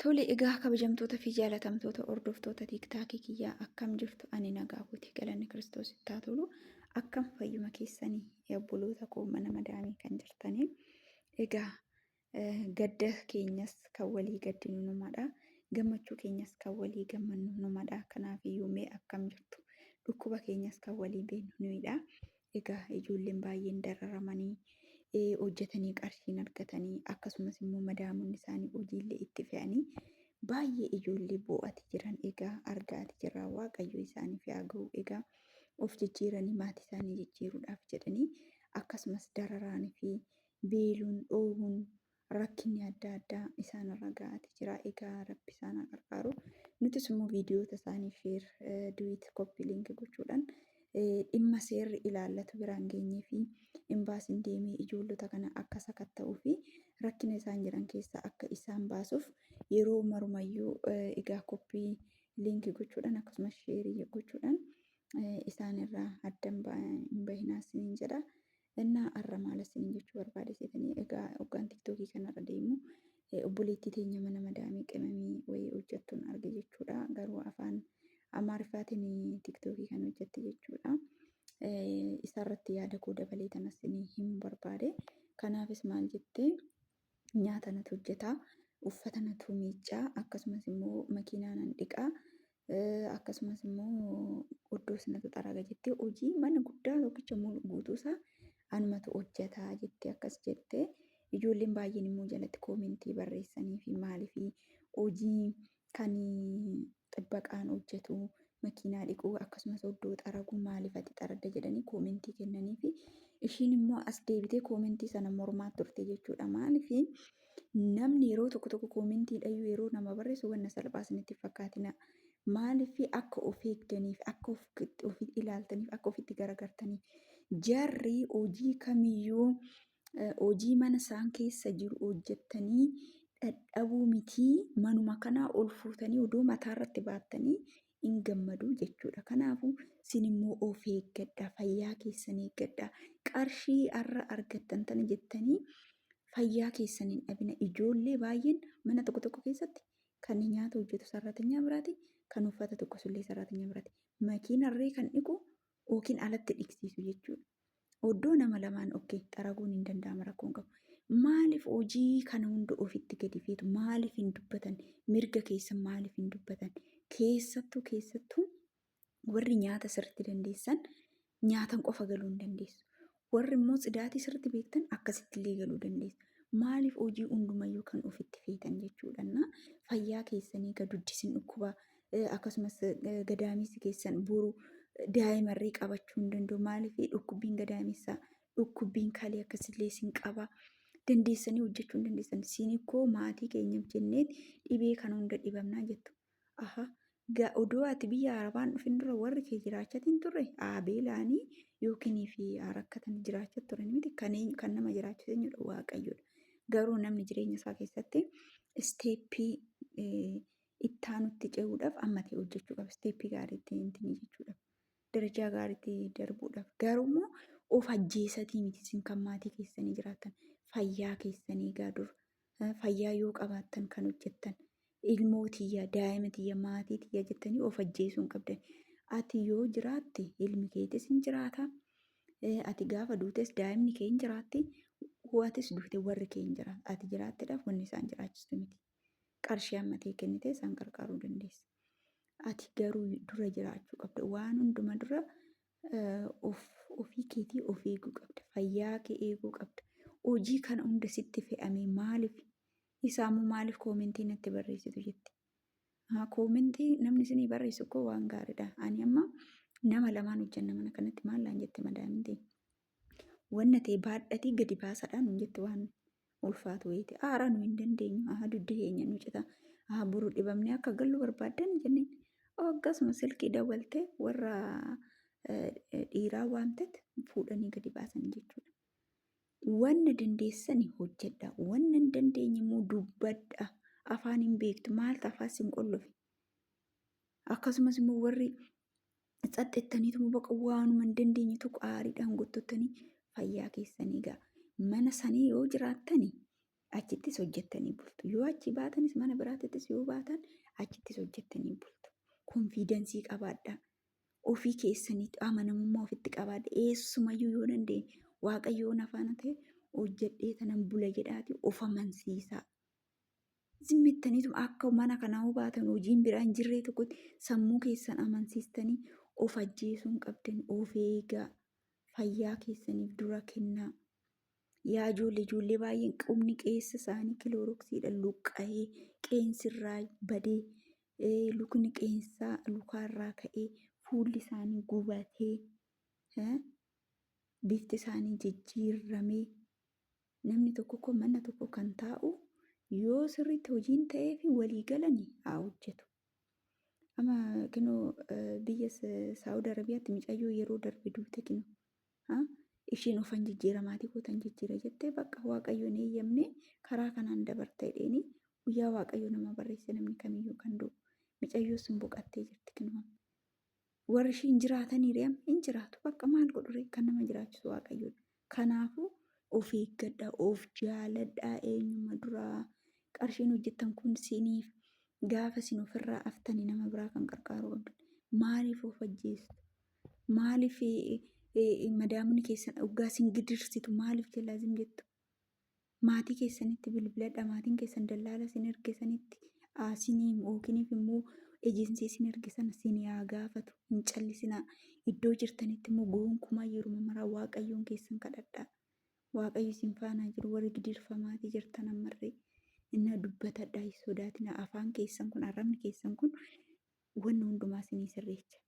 Tole egaa kabajamtoota fi jaalatamtoota hordoftoota tiiktaakii kiyyaa akkam jirtu ani nagaa guutii galanni kiristoos itti haa tolu akkam fayyuma keessanii obboloota koo mana madaamii kan jirtanii egaa gadda keenyas kan walii gaddinu numadha gammachuu keenyas kan walii gammannu numadha kanaaf iyyuu mee akkam jirtu dhukkuba keenyas kan walii beeknu nuyidha egaa ijoolleen baay'een dararamanii hojjetanii qarshiin argatanii akkasumas immoo madaamuun isaanii hojiillee itti fe'anii baay'ee ijoollee boo'ati jiran egaa argaati jirra waaqayyo isaaniif haa ga'u egaa of jijjiiranii maatii isaanii jijjiiruudhaaf jedhanii akkasumas dararaanii fi beeluun dhoowwuun rakkinni adda addaa isaanirra ga'ati jira egaa rabbi isaan haa gargaaru nutis immoo viidiyoota isaanii sheer duwit koppii linkii gochuudhaan dhimma seerri ilaallatu biraan geenyee fi imbaasiin deemee ijoollota kana akka sakatta'uu fi rakkina isaan jiran keessaa akka isaan baasuuf yeroo marumayyuu egaa koppii linkii gochuudhaan akkasumas sheerii gochuudhaan isaanirraa addan hin bahinaas niin jedha. Innaa arra maalas niin jechuu barbaadesetanii egaa hoggaan tiktookii kanarra deemu obboleettii teenya mana madaamii qimamii wayii hojjettuun arge jechuudha garuu afaan amaariffaatiin tiktookii kan hojjette jechuudha. Isarratti yaada koo dabalee tanas hin barbaade. Kanaafis maal jettee nyaata natu hojjetaa, uffata natu miiccaa, akkasumas immoo makiinaa nan dhiqaa, akkasumas immoo iddoos natu xaraga jettee hojii mana guddaa tokkicha guutuusaa anumatu hojjetaa jettee akkas jettee ijoolleen baay'een immoo jalatti koomentii barreessanii fi maaliif hojii kan xibbaqaan hojjetu makiinaa dhiquu akkasumas iddoo xaraguu maaliif ati xaradda jedhanii koomentii kennanii fi ishiin immoo as deebitee koomentii sana mormaa turte jechuudha. Maaliif namni yeroo tokko koomentii dhayyuu yeroo nama barreessu wanna salphaas itti fakkaatina. Maaliif akka of eegdaniif akka of ilaaltaniif akka ofitti garagartaniif jarri hojii kamiyyuu hojii mana isaan keessa jiru hojjettanii dadhabuu mitii manuma kanaa ol fuutanii odoo mataa irratti baattanii hin gammadu jechuudha. Kanaafuu sin immoo of eeggadha fayyaa keessan eeggadha qarshii har'a argattan tana jettanii fayyaa keessan hin dhabina. Ijoollee baay'een mana tokko keessatti kan nyaata hojjetu sararatenyaa biraati kan uffata tokko sullee sararatenyaa biraati makiinarree kan dhiqu yookiin alatti dhiqsiisu jechuudha. Oddoo nama lamaan okkee xaraguun hin danda'ama rakkoon qabu. Maaliif hojii kana hunda ofitti gadi feetu maaliif hin dubbatan mirga keessan maaliif hin dubbatan keessattuu warri nyaata sirriitti dandeessan nyaatan qofa galuu hin dandeessu. Warri immoo xidaatii sirriitti beektan akkasitti illee galuu dandeessu. Maaliif hojii hundumayyuu kan ofitti feetan jechuudha. Fayyaa keessanii gaduddisin dhukkuba akkasumas gadaamessi keessan boru daa'imarree qabachuu hin danda'u. Maaliif dhukkubbiin gadaamessaa dhukkubbiin kalee akkasillee sin qaba. Dandeessanii hojjechuu hin dandeessan. Sinikoo maatii keenyaaf jenneet dhibee kana hunda dhibamnaa jettu. Odoo ati biyya arabaan dhufin dura warri kee jiraachatiin turre beelaanii yookiin fi rakkatan jiraachaa turan miti kan nama jiraachiseenyudha waaqayyoodha. Garuu namni jireenya isaa keessatti isteeppii ittaanutti ce'uudhaaf amma ta'e hojjechuu qaba. Isteeppii gaariitti hintinii jechuudhaaf. Darajaa gaariitti darbuudhaaf. Garuu immoo of ajjeesatii miti isin kan maatii keessanii jiraatan. Fayyaa keessanii gaadur fayyaa yoo qabaattan kan hojjettan ilmootiyya daa'imatiyya maatiitiyya jettanii of ajjeesuu hin qabdan. Ati yoo jiraatte ilmi keetis hin jiraata. Ati gaafa duutes daa'imni kee hin jiraatti. Atis duute warri kee hin jiraata. Ati jiraatteedhaaf wanni isaan jiraachistu miti. Qarshii ammatee kennitee isaan gargaaruu dandeessa. Ati garuu dura jiraachuu qabda. Waan hunduma dura ofii keetii of eeguu qabda. Fayyaa kee eeguu qabda. Hojii kana hunda sitti fe'ame maaliif isaammoo maaliif koomentii natti barreessitu jetti. Koomentii namni isinii barreessu koo waan gaariidha. Ani amma nama lamaan hojjanna mana kanatti maallaan jette madaamin ta'e. Wanna ta'e baadhatii gadi baasadhaan hin jette waan ulfaatu wayiiti. Aaraa nu hin dandeenyu. Dudda keenya nu cita. Boruu dhibamnee akka gallu barbaaddan jenneen. Akkasuma silkii dawwaltee warra dhiiraa waamtetti fuudhanii gadi baasan jechuudha. Wanna dandeessani hojjedha. Wanna hin dandeenye immoo dubbadha. Afaan hin beektu maaltu afaan sin qollofe. Akkasumas immoo warri xaxxettaniitu baqa waanuma hin dandeenye tokko aariidhaan gottottanii fayyaa keessanii ga'a. Mana sanii yoo jiraattani achittis hojjettanii bultu. Yoo achi baatanis mana biraattis yoo baatan achittis hojjettanii bultu. Konfiidensii qabaadhaa. Ofii keessanitti amanamummaa ofitti qabaadha. Eessumayyuu yoo dandeenye waaqayyoon afaan ta'e hojjedhee tanan bula jedhaati of amansiisaa. Zimmettaniitu akka mana kanaa baatan hojiin biraa hin jirree tokkotti sammuu keessan amansiistanii of ajjeesuu hin qabdan. Of eegaa. Fayyaa keessaniif dura kennaa. Yaa ijoollee baay'een qubni qeensa isaanii kilooroksiidhaan luqqa'ee qeensirraa badee lukni qeensaa lukarraa ka'ee fuulli isaanii gubatee bifti isaanii jijjiiramee namni tokko mana tokko kan taa'u yoo sirriitti hojiin ta'ee fi walii galanii haa hojjetu. Amma kinoo biyya Saawud Arabiyaatti mucayyoo yeroo darbe duute kinoo isheen ofan jijjiira maatii kootan jijjiira jettee bakka waaqayyoon eeyyamne karaa kanaan dabarta jedheeni guyyaa waaqayyo nama barreesse namni kamiyyuu kan du'u mucayyoo sun boqattee jirti kinoo. Warri ishiin jiraatanii re'am hin jiraatu bakka maal godhure kan nama jiraachisu waaqayyoodha. Kanaafuu of eeggadhaa, of jaaladhaa, eenyuma duraa qarshiin hojjettan kun siniif gaafa sin ofirraa aftanii nama biraa kan qarqaaru qabdu. Maaliif of ajjeestu? Maaliif madaamni keessan dhugaa sin gidirsitu? Maaliif jalaa jettu? Maatii keessanitti bilbiladhaa. Maatiin keessan dallaala sin ergisanitti asiniin ookiniif immoo ejinsii sin ergisan sin yaa gaafatu. Hin callisinaa. Iddoo jirtanitti immoo gonkumaa yeroo maraa waaqayyoon keessan kadhadhaa. Waaqayyo sin faanaa jiru warri gidirfamaatii jirtan ammarree. Inni dubbatadhaa hin sodaatina. Afaan keessan kun arrabni keessan kun wanna hundumaa sinii sirreecha.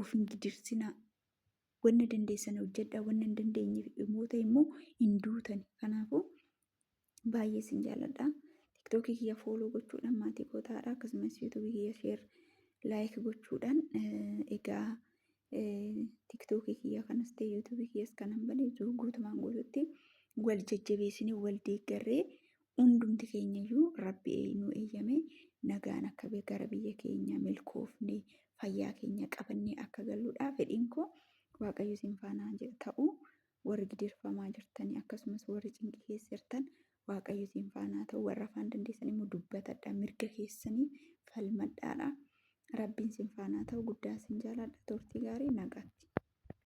Ofin gidirsinaa. Wanna dandeessan hojjedhaa. Wanna hin dandeenyeef immoo hin duutan. Kanaafuu baay'ee sin jaaladhaa. Tiktokii kiyya fooloo gochuudhaan maatii kootaadhaa akkasumas yuutuubii kiyya sheer laayik gochuudhaan egaa tiktokii kiyya kanas ta'e yuutuubii kiyyas kanan bane guutumaan guututti wal jajjabeessinee wal deeggarree hundumti keenyayyuu rabbi nu eeyyame nagaan akka gara biyya keenya milkoofnee fayyaa keenya qabannee akka galluudhaa fedhiin koo waaqayyo sin faanaa ta'u warri gidirfamaa jirtanii akkasumas warri cinqii keessa jirtan waaqayyo sin faanaa ta'u warra afaan dandeessan immoo dubbatadhaa mirga keessanii falmadhaadhaa rabbiin sin faanaa ta'u guddaa sin jaaladha turtii gaarii nagaatti.